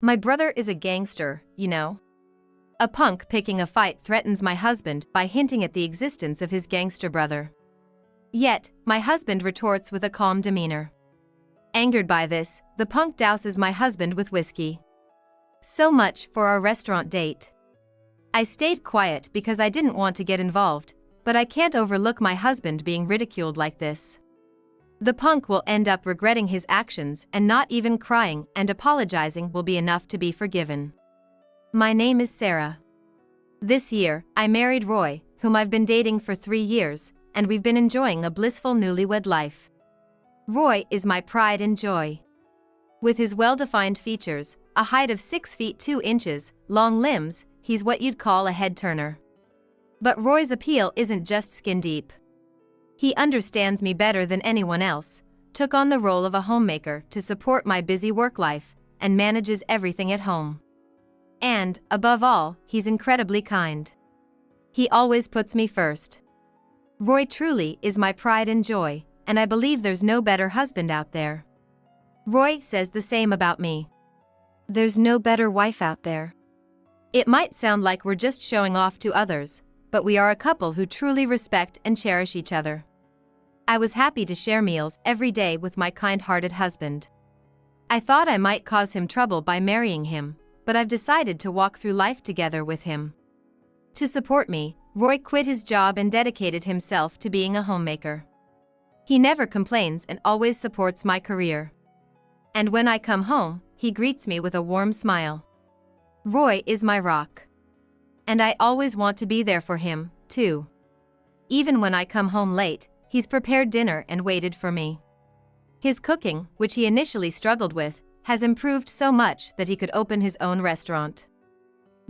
My brother is a gangster, you know. A punk picking a fight threatens my husband by hinting at the existence of his gangster brother. Yet, my husband retorts with a calm demeanor. Angered by this, the punk douses my husband with whiskey. So much for our restaurant date. I stayed quiet because I didn't want to get involved, but I can't overlook my husband being ridiculed like this. The punk will end up regretting his actions, and not even crying and apologizing will be enough to be forgiven. My name is Sarah. This year, I married Roy, whom I've been dating for 3 years, and we've been enjoying a blissful newlywed life. Roy is my pride and joy. With his well-defined features, a height of 6 feet 2 inches, long limbs, he's what you'd call a head-turner. But Roy's appeal isn't just skin-deep. He understands me better than anyone else, took on the role of a homemaker to support my busy work life, and manages everything at home. And, above all, he's incredibly kind. He always puts me first. Roy truly is my pride and joy, and I believe there's no better husband out there. Roy says the same about me. There's no better wife out there. It might sound like we're just showing off to others, but we are a couple who truly respect and cherish each other. I was happy to share meals every day with my kind-hearted husband. I thought I might cause him trouble by marrying him, but I've decided to walk through life together with him. To support me, Roy quit his job and dedicated himself to being a homemaker. He never complains and always supports my career. And when I come home, he greets me with a warm smile. Roy is my rock. And I always want to be there for him, too. Even when I come home late, he's prepared dinner and waited for me. His cooking, which he initially struggled with, has improved so much that he could open his own restaurant.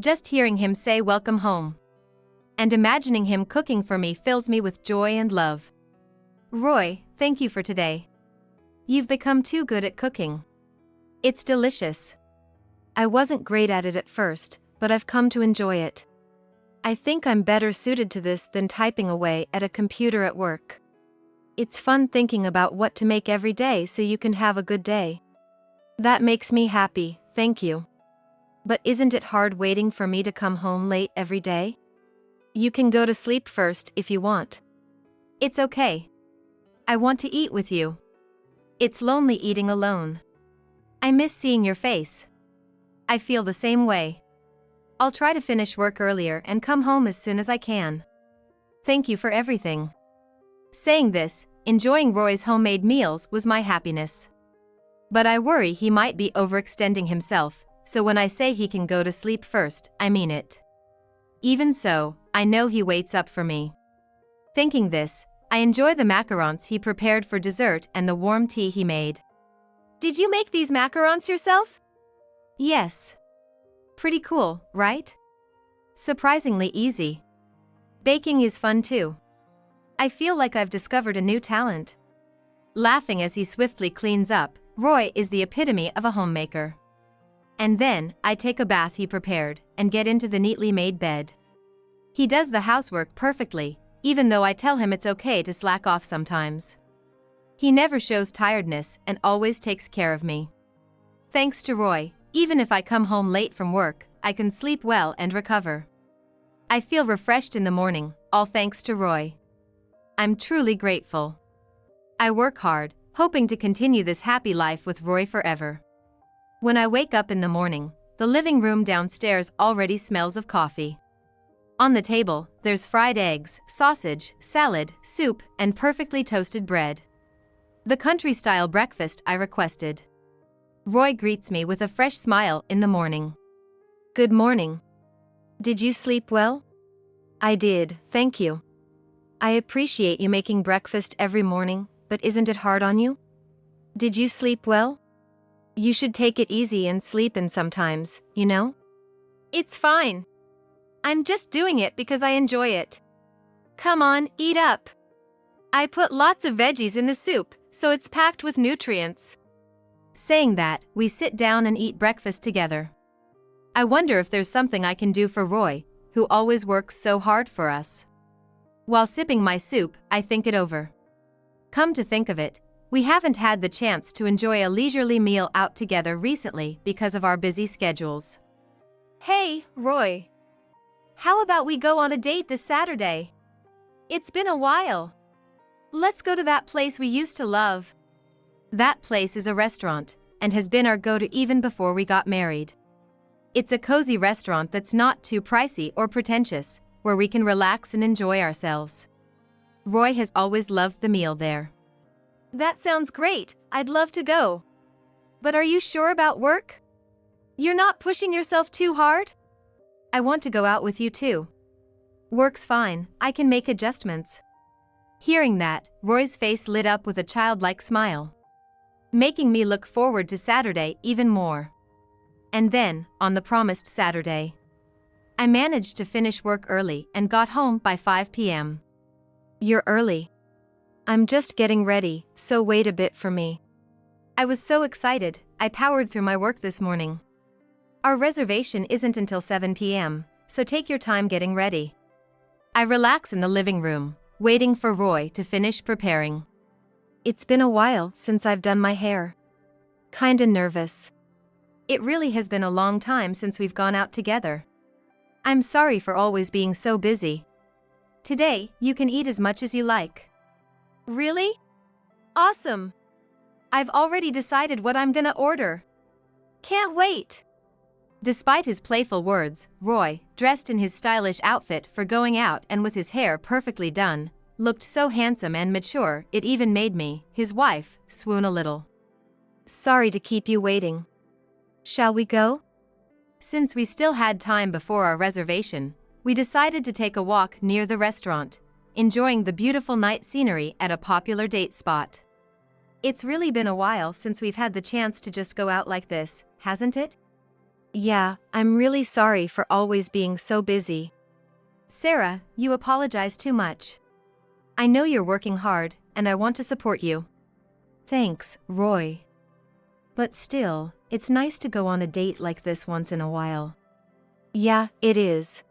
Just hearing him say welcome home and imagining him cooking for me fills me with joy and love. Roy, thank you for today. You've become too good at cooking. It's delicious. I wasn't great at it at first, but I've come to enjoy it. I think I'm better suited to this than typing away at a computer at work. It's fun thinking about what to make every day so you can have a good day. That makes me happy, thank you. But isn't it hard waiting for me to come home late every day? You can go to sleep first if you want. It's okay. I want to eat with you. It's lonely eating alone. I miss seeing your face. I feel the same way. I'll try to finish work earlier and come home as soon as I can. Thank you for everything. Saying this, enjoying Roy's homemade meals was my happiness. But I worry he might be overextending himself, so when I say he can go to sleep first, I mean it. Even so, I know he waits up for me. Thinking this, I enjoy the macarons he prepared for dessert and the warm tea he made. Did you make these macarons yourself? Yes. Pretty cool, right? Surprisingly easy. Baking is fun too. I feel like I've discovered a new talent. Laughing as he swiftly cleans up, Roy is the epitome of a homemaker. And then, I take a bath he prepared, and get into the neatly made bed. He does the housework perfectly, even though I tell him it's okay to slack off sometimes. He never shows tiredness and always takes care of me. Thanks to Roy, even if I come home late from work, I can sleep well and recover. I feel refreshed in the morning, all thanks to Roy. I'm truly grateful. I work hard, hoping to continue this happy life with Roy forever. When I wake up in the morning, the living room downstairs already smells of coffee. On the table, there's fried eggs, sausage, salad, soup, and perfectly toasted bread. The country-style breakfast I requested. Roy greets me with a fresh smile in the morning. Good morning. Did you sleep well? I did, thank you. I appreciate you making breakfast every morning, but isn't it hard on you? Did you sleep well? You should take it easy and sleep in sometimes, you know? It's fine. I'm just doing it because I enjoy it. Come on, eat up. I put lots of veggies in the soup, so it's packed with nutrients. Saying that, we sit down and eat breakfast together. I wonder if there's something I can do for Roy, who always works so hard for us. While sipping my soup, I think it over. Come to think of it, We haven't had the chance to enjoy a leisurely meal out together recently because of our busy schedules. Hey, Roy. How about we go on a date this Saturday? It's been a while. Let's go to that place we used to love. That place is a restaurant, and has been our go-to even before we got married. It's a cozy restaurant that's not too pricey or pretentious, where we can relax and enjoy ourselves. Roy has always loved the meal there. That sounds great, I'd love to go. But are you sure about work? You're not pushing yourself too hard? I want to go out with you too. Work's fine, I can make adjustments. Hearing that, Roy's face lit up with a childlike smile, making me look forward to Saturday even more. And then, on the promised Saturday, I managed to finish work early and got home by 5 p.m. You're early. I'm just getting ready, so wait a bit for me. I was so excited, I powered through my work this morning. Our reservation isn't until 7 p.m., so take your time getting ready. I relax in the living room, waiting for Roy to finish preparing. It's been a while since I've done my hair. Kinda nervous. It really has been a long time since we've gone out together. I'm sorry for always being so busy. Today, you can eat as much as you like. Really? Awesome! I've already decided what I'm gonna order. Can't wait! Despite his playful words, Roy, dressed in his stylish outfit for going out and with his hair perfectly done, looked so handsome and mature it even made me, his wife, swoon a little. Sorry to keep you waiting. Shall we go? Since we still had time before our reservation, we decided to take a walk near the restaurant, enjoying the beautiful night scenery at a popular date spot. It's really been a while since we've had the chance to just go out like this, hasn't it? Yeah, I'm really sorry for always being so busy. Sarah, you apologize too much. I know you're working hard, and I want to support you. Thanks, Roy. But still, it's nice to go on a date like this once in a while. Yeah, it is.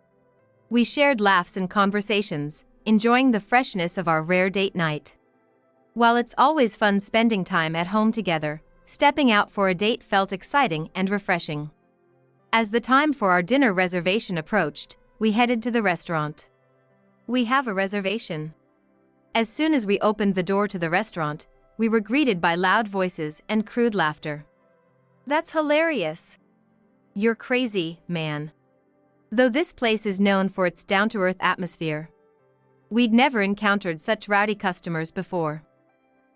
We shared laughs and conversations, enjoying the freshness of our rare date night. While it's always fun spending time at home together, stepping out for a date felt exciting and refreshing. As the time for our dinner reservation approached, we headed to the restaurant. We have a reservation. As soon as we opened the door to the restaurant, we were greeted by loud voices and crude laughter. That's hilarious. You're crazy, man. Though this place is known for its down-to-earth atmosphere, we'd never encountered such rowdy customers before.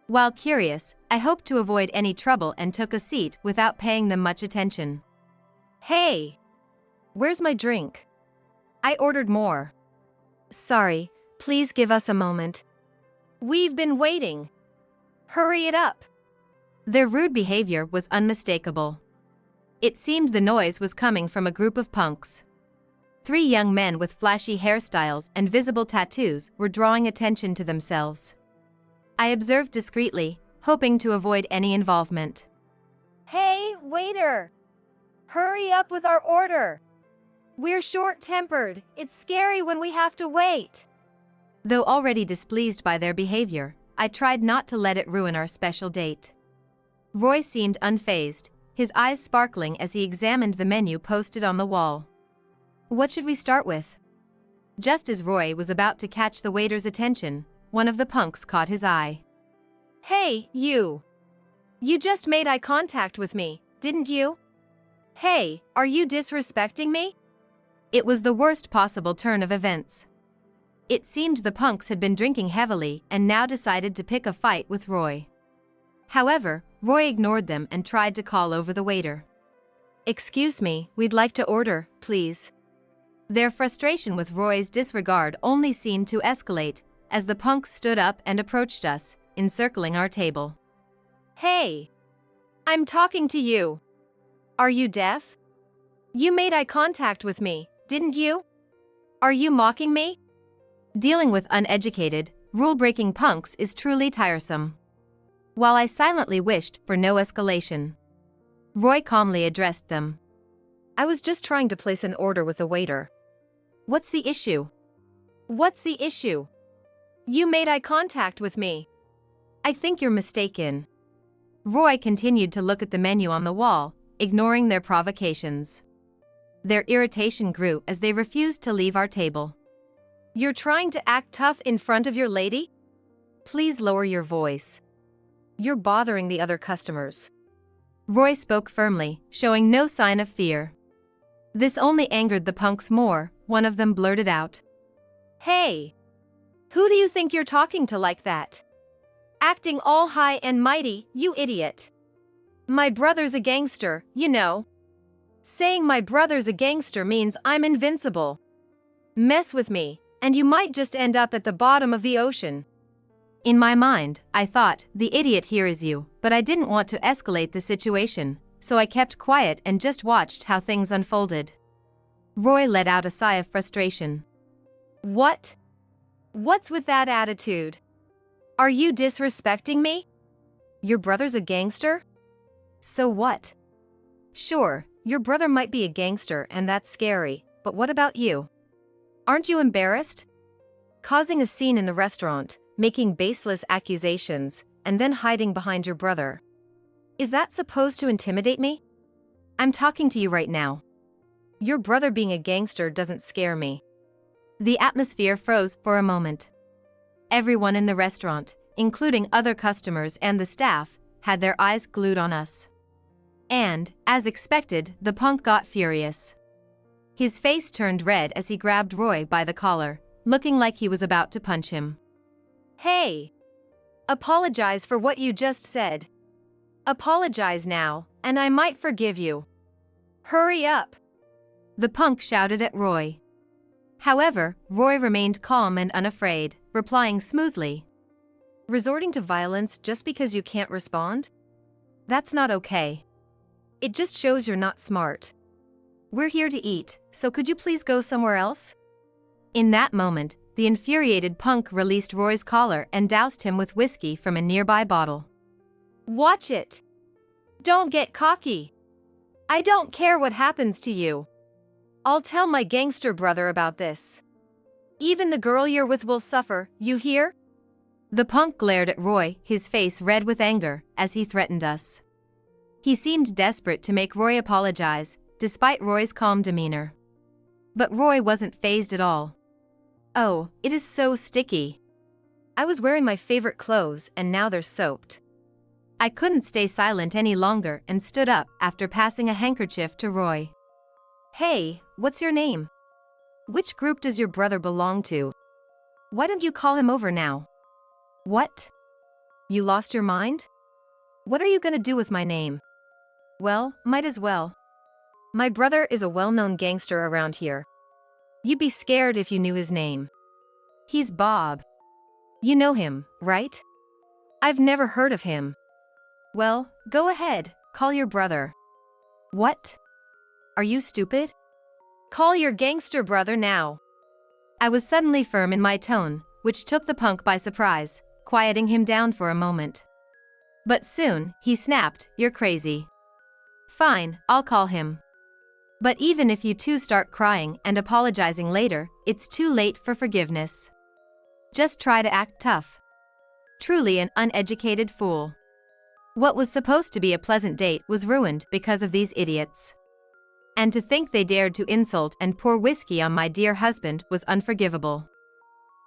While curious, I hoped to avoid any trouble and took a seat without paying them much attention. Hey! Where's my drink? I ordered more. Sorry, please give us a moment. We've been waiting. Hurry it up. Their rude behavior was unmistakable. It seemed the noise was coming from a group of punks. 3 young men with flashy hairstyles and visible tattoos were drawing attention to themselves. I observed discreetly, hoping to avoid any involvement. Hey, waiter! Hurry up with our order! We're short-tempered, it's scary when we have to wait. Though already displeased by their behavior, I tried not to let it ruin our special date. Roy seemed unfazed, his eyes sparkling as he examined the menu posted on the wall. What should we start with? Just as Roy was about to catch the waiter's attention, one of the punks caught his eye. Hey, you! You just made eye contact with me, didn't you? Hey, are you disrespecting me? It was the worst possible turn of events. It seemed the punks had been drinking heavily and now decided to pick a fight with Roy. However, Roy ignored them and tried to call over the waiter. Excuse me, we'd like to order, please. Their frustration with Roy's disregard only seemed to escalate as the punks stood up and approached us, encircling our table. Hey! I'm talking to you. Are you deaf? You made eye contact with me, didn't you? Are you mocking me? Dealing with uneducated, rule-breaking punks is truly tiresome. While I silently wished for no escalation, Roy calmly addressed them. I was just trying to place an order with the waiter. What's the issue? What's the issue? You made eye contact with me. I think you're mistaken. Roy continued to look at the menu on the wall, ignoring their provocations. Their irritation grew as they refused to leave our table. You're trying to act tough in front of your lady? Please lower your voice. You're bothering the other customers. Roy spoke firmly, showing no sign of fear. This only angered the punks more. One of them blurted out, "Hey! Who do you think you're talking to like that? Acting all high and mighty, you idiot. My brother's a gangster, you know. Saying my brother's a gangster means I'm invincible. Mess with me, and you might just end up at the bottom of the ocean." In my mind, I thought, the idiot here is you, but I didn't want to escalate the situation, so I kept quiet and just watched how things unfolded. Roy let out a sigh of frustration. What? What's with that attitude? Are you disrespecting me? Your brother's a gangster? So what? Sure, your brother might be a gangster and that's scary, but what about you? Aren't you embarrassed? Causing a scene in the restaurant, making baseless accusations, and then hiding behind your brother. Is that supposed to intimidate me? I'm talking to you right now. Your brother being a gangster doesn't scare me. The atmosphere froze for a moment. Everyone in the restaurant, including other customers and the staff, had their eyes glued on us. And, as expected, the punk got furious. His face turned red as he grabbed Roy by the collar, looking like he was about to punch him. Hey! Apologize for what you just said. Apologize now, and I might forgive you. Hurry up! The punk shouted at Roy. However, Roy remained calm and unafraid, replying smoothly. Resorting to violence just because you can't respond? That's not okay. It just shows you're not smart. We're here to eat, so could you please go somewhere else? In that moment, the infuriated punk released Roy's collar and doused him with whiskey from a nearby bottle. Watch it! Don't get cocky! I don't care what happens to you. I'll tell my gangster brother about this. Even the girl you're with will suffer, you hear? The punk glared at Roy, his face red with anger, as he threatened us. He seemed desperate to make Roy apologize, despite Roy's calm demeanor. But Roy wasn't fazed at all. Oh, it is so sticky. I was wearing my favorite clothes and now they're soaked. I couldn't stay silent any longer and stood up after passing a handkerchief to Roy. Hey, what's your name? Which group does your brother belong to? Why don't you call him over now? What? You lost your mind? What are you gonna do with my name? Well, might as well. My brother is a well-known gangster around here. You'd be scared if you knew his name. He's Bob. You know him, right? I've never heard of him. Well, go ahead, call your brother. What? Are you stupid? Call your gangster brother now. I was suddenly firm in my tone, which took the punk by surprise, quieting him down for a moment. But soon, he snapped, "You're crazy." Fine, I'll call him. But even if you two start crying and apologizing later, it's too late for forgiveness. Just try to act tough. Truly an uneducated fool. What was supposed to be a pleasant date was ruined because of these idiots. And to think they dared to insult and pour whiskey on my dear husband was unforgivable.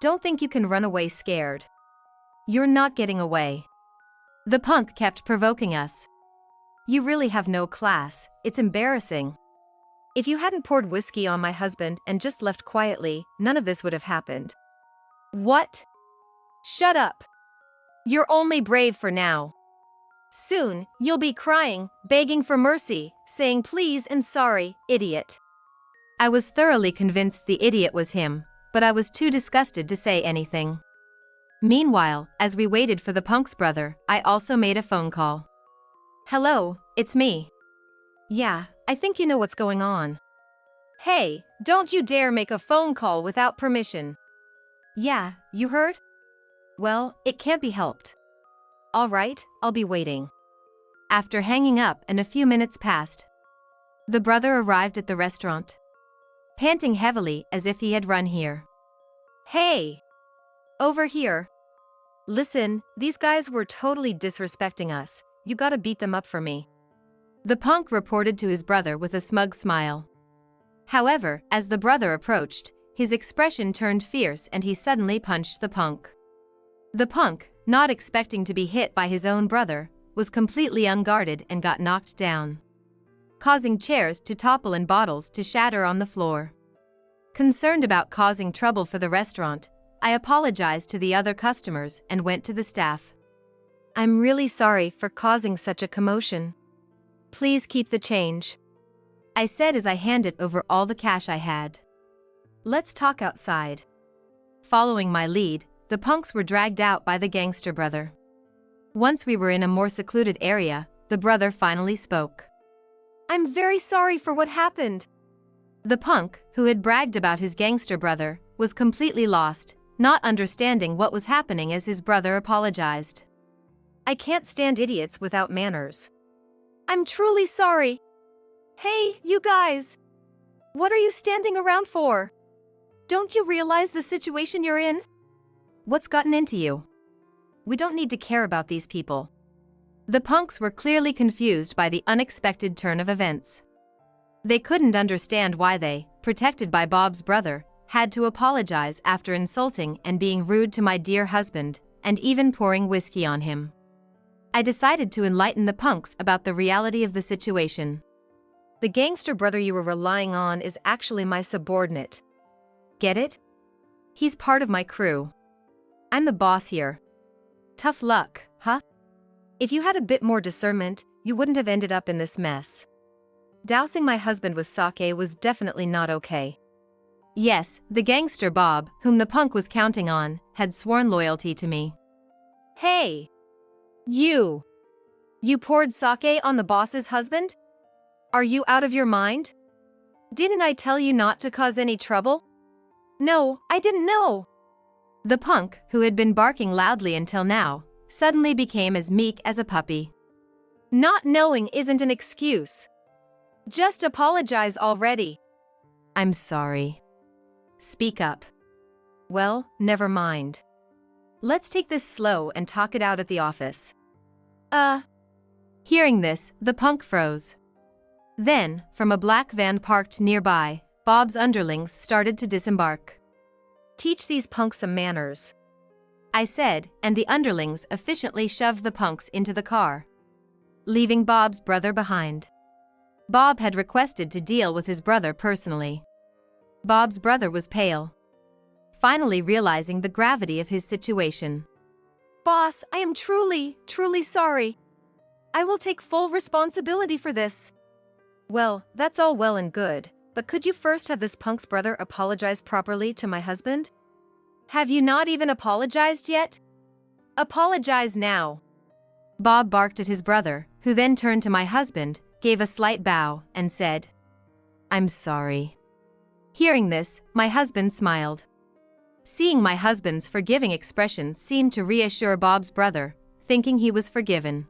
Don't think you can run away scared. You're not getting away. The punk kept provoking us. You really have no class, it's embarrassing. If you hadn't poured whiskey on my husband and just left quietly, none of this would have happened. What? Shut up. You're only brave for now. Soon, you'll be crying, begging for mercy, saying please and sorry, idiot. I was thoroughly convinced the idiot was him, but I was too disgusted to say anything. Meanwhile, as we waited for the punk's brother, I also made a phone call. Hello, it's me. Yeah, I think you know what's going on. Hey, don't you dare make a phone call without permission. Yeah, you heard? Well, it can't be helped. All right, I'll be waiting. After hanging up and a few minutes passed, the brother arrived at the restaurant, panting heavily as if he had run here. Hey! Over here. Listen, these guys were totally disrespecting us. You gotta beat them up for me. The punk reported to his brother with a smug smile. However, as the brother approached, his expression turned fierce and he suddenly punched the punk. The punk, not expecting to be hit by his own brother, was completely unguarded and got knocked down, causing chairs to topple and bottles to shatter on the floor. Concerned about causing trouble for the restaurant, I apologized to the other customers and went to the staff. I'm really sorry for causing such a commotion. Please keep the change, I said as I handed over all the cash I had. Let's talk outside. Following my lead, the punks were dragged out by the gangster brother. Once we were in a more secluded area, the brother finally spoke. I'm very sorry for what happened. The punk, who had bragged about his gangster brother, was completely lost, not understanding what was happening as his brother apologized. I can't stand idiots without manners. I'm truly sorry. Hey, you guys! What are you standing around for? Don't you realize the situation you're in? What's gotten into you? We don't need to care about these people. The punks were clearly confused by the unexpected turn of events. They couldn't understand why they, protected by Bob's brother, had to apologize after insulting and being rude to my dear husband, and even pouring whiskey on him. I decided to enlighten the punks about the reality of the situation. The gangster brother you were relying on is actually my subordinate. Get it? He's part of my crew. I'm the boss here. Tough luck, huh? If you had a bit more discernment, you wouldn't have ended up in this mess. Dousing my husband with sake was definitely not okay. Yes, the gangster Bob, whom the punk was counting on, had sworn loyalty to me. Hey! You! You poured sake on the boss's husband? Are you out of your mind? Didn't I tell you not to cause any trouble? No, I didn't know. The punk, who had been barking loudly until now, suddenly became as meek as a puppy. Not knowing isn't an excuse. Just apologize already. I'm sorry. Speak up. Well, never mind. Let's take this slow and talk it out at the office. Hearing this, the punk froze. Then, from a black van parked nearby, Bob's underlings started to disembark. Teach these punks some manners, I said, and the underlings efficiently shoved the punks into the car, leaving Bob's brother behind. Bob had requested to deal with his brother personally. Bob's brother was pale, finally realizing the gravity of his situation. Boss, I am truly sorry. I will take full responsibility for this. Well, that's all well and good, but could you first have this punk's brother apologize properly to my husband? Have you not even apologized yet? Apologize now. Bob barked at his brother, who then turned to my husband, gave a slight bow, and said, I'm sorry. Hearing this, my husband smiled. Seeing my husband's forgiving expression seemed to reassure Bob's brother, thinking he was forgiven.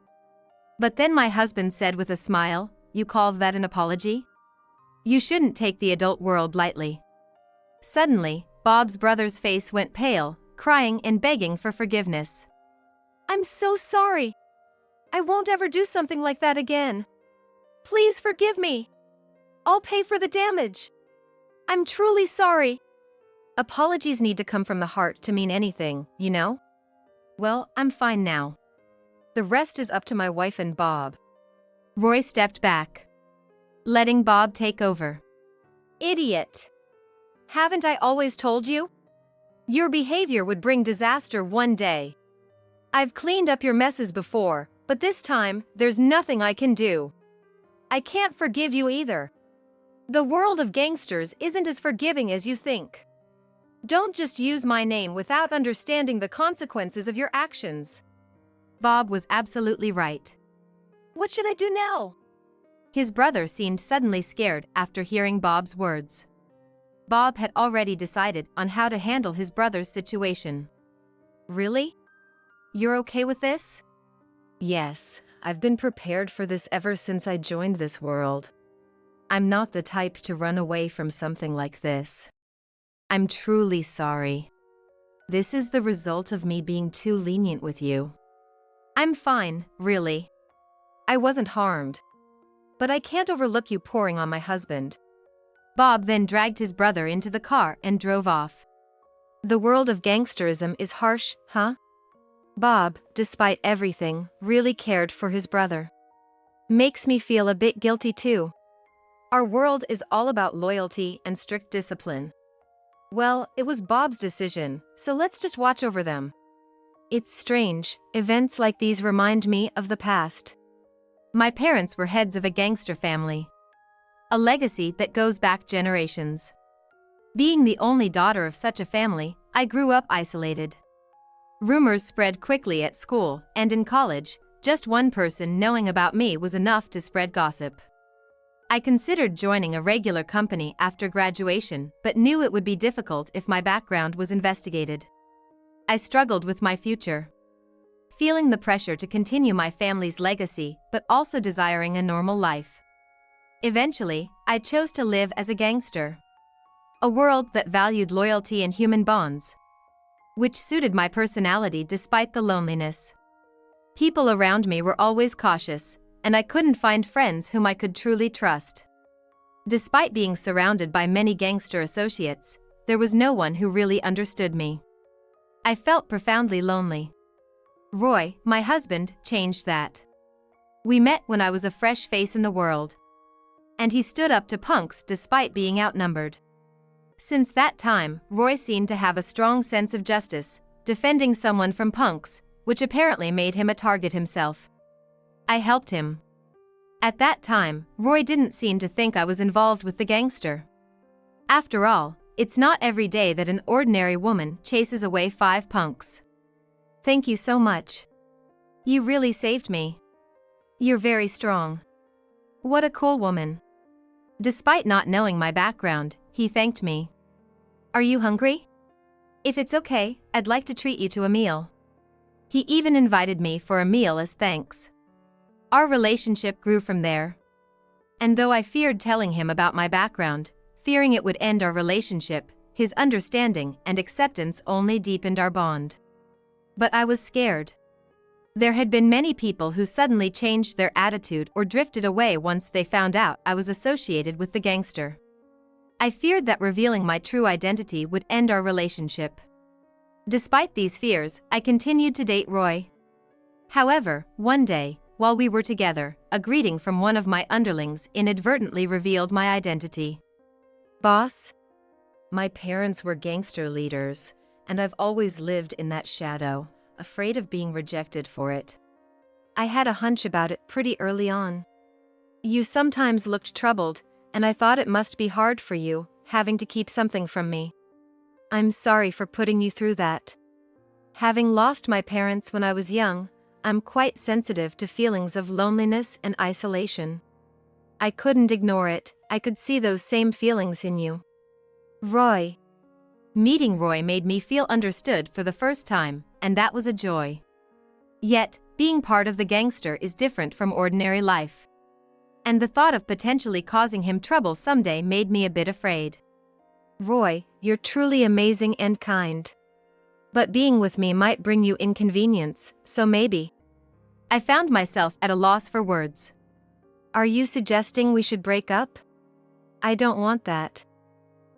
But then my husband said with a smile, You call that an apology? You shouldn't take the adult world lightly. Suddenly, Bob's brother's face went pale, crying and begging for forgiveness. I'm so sorry. I won't ever do something like that again. Please forgive me. I'll pay for the damage. I'm truly sorry. Apologies need to come from the heart to mean anything, you know? Well, I'm fine now. The rest is up to my wife and Bob. Roy stepped back, letting Bob take over. Idiot. Haven't I always told you? Your behavior would bring disaster one day. I've cleaned up your messes before, but this time, there's nothing I can do. I can't forgive you either. The world of gangsters isn't as forgiving as you think. Don't just use my name without understanding the consequences of your actions. Bob was absolutely right. What should I do now? His brother seemed suddenly scared after hearing Bob's words. Bob had already decided on how to handle his brother's situation. Really? You're okay with this? Yes, I've been prepared for this ever since I joined this world. I'm not the type to run away from something like this. I'm truly sorry. This is the result of me being too lenient with you. I'm fine, really. I wasn't harmed. But I can't overlook you pouring on my husband. Bob then dragged his brother into the car and drove off. The world of gangsterism is harsh, huh? Bob, despite everything, really cared for his brother. Makes me feel a bit guilty too. Our world is all about loyalty and strict discipline. Well, it was Bob's decision, so let's just watch over them. It's strange, events like these remind me of the past. My parents were heads of a gangster family. A legacy that goes back generations. Being the only daughter of such a family, I grew up isolated. Rumors spread quickly at school and in college. Just one person knowing about me was enough to spread gossip. I considered joining a regular company after graduation, but knew it would be difficult if my background was investigated. I struggled with my future. Feeling the pressure to continue my family's legacy, but also desiring a normal life. Eventually, I chose to live as a gangster. A world that valued loyalty and human bonds. Which suited my personality despite the loneliness. People around me were always cautious, and I couldn't find friends whom I could truly trust. Despite being surrounded by many gangster associates, there was no one who really understood me. I felt profoundly lonely. Roy, my husband, changed that. We met when I was a fresh face in the world. And he stood up to punks despite being outnumbered. Since that time, Roy seemed to have a strong sense of justice, defending someone from punks, which apparently made him a target himself. I helped him. At that time, Roy didn't seem to think I was involved with the gangster. After all, it's not every day that an ordinary woman chases away 5 punks. Thank you so much. You really saved me. You're very strong. What a cool woman. Despite not knowing my background, he thanked me. Are you hungry? If it's okay, I'd like to treat you to a meal. He even invited me for a meal as thanks. Our relationship grew from there. And though I feared telling him about my background, fearing it would end our relationship, his understanding and acceptance only deepened our bond. But I was scared. There had been many people who suddenly changed their attitude or drifted away once they found out I was associated with the gangster. I feared that revealing my true identity would end our relationship. Despite these fears, I continued to date Roy. However, one day, while we were together, a greeting from one of my underlings inadvertently revealed my identity. Boss? My parents were gangster leaders, and I've always lived in that shadow, afraid of being rejected for it. I had a hunch about it pretty early on. You sometimes looked troubled, and I thought it must be hard for you, having to keep something from me. I'm sorry for putting you through that. Having lost my parents when I was young, I'm quite sensitive to feelings of loneliness and isolation. I couldn't ignore it, I could see those same feelings in you. Roy. Meeting Roy made me feel understood for the first time, and that was a joy. Yet, being part of the gangster is different from ordinary life. And the thought of potentially causing him trouble someday made me a bit afraid. Roy, you're truly amazing and kind. But being with me might bring you inconvenience, so maybe. I found myself at a loss for words. Are you suggesting we should break up? I don't want that.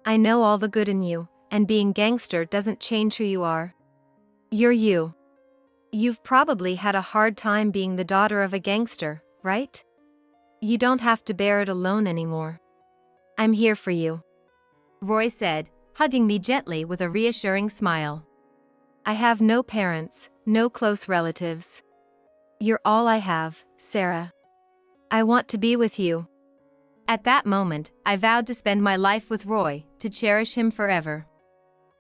I know all the good in you, and being gangster doesn't change who you are. You're you. You've probably had a hard time being the daughter of a gangster, right? You don't have to bear it alone anymore. I'm here for you. Roy said, hugging me gently with a reassuring smile. I have no parents, no close relatives. You're all I have, Sarah. I want to be with you. At that moment, I vowed to spend my life with Roy, to cherish him forever.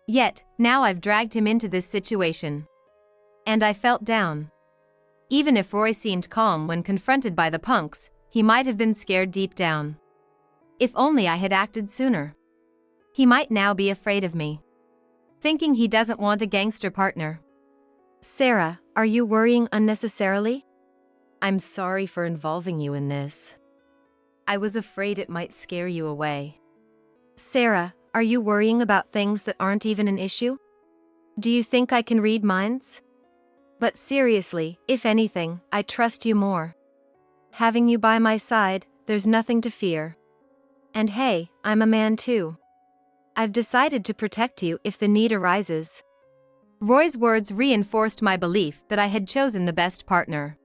Yet, now I've dragged him into this situation. And I felt down. Even if Roy seemed calm when confronted by the punks, he might have been scared deep down. If only I had acted sooner. He might now be afraid of me. Thinking he doesn't want a gangster partner. Sarah, are you worrying unnecessarily? I'm sorry for involving you in this. I was afraid it might scare you away. Sarah, are you worrying about things that aren't even an issue? Do you think I can read minds? But seriously, if anything, I trust you more. Having you by my side, there's nothing to fear. And hey, I'm a man too. I've decided to protect you if the need arises. Roy's words reinforced my belief that I had chosen the best partner.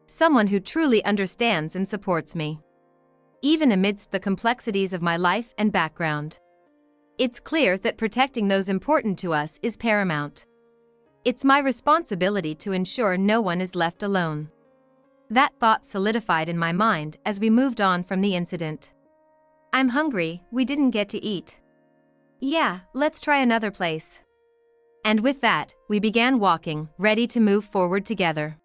Someone who truly understands and supports me. Even amidst the complexities of my life and background. It's clear that protecting those important to us is paramount. It's my responsibility to ensure no one is left alone. That thought solidified in my mind as we moved on from the incident. I'm hungry, we didn't get to eat. Yeah, let's try another place. And with that, we began walking, ready to move forward together.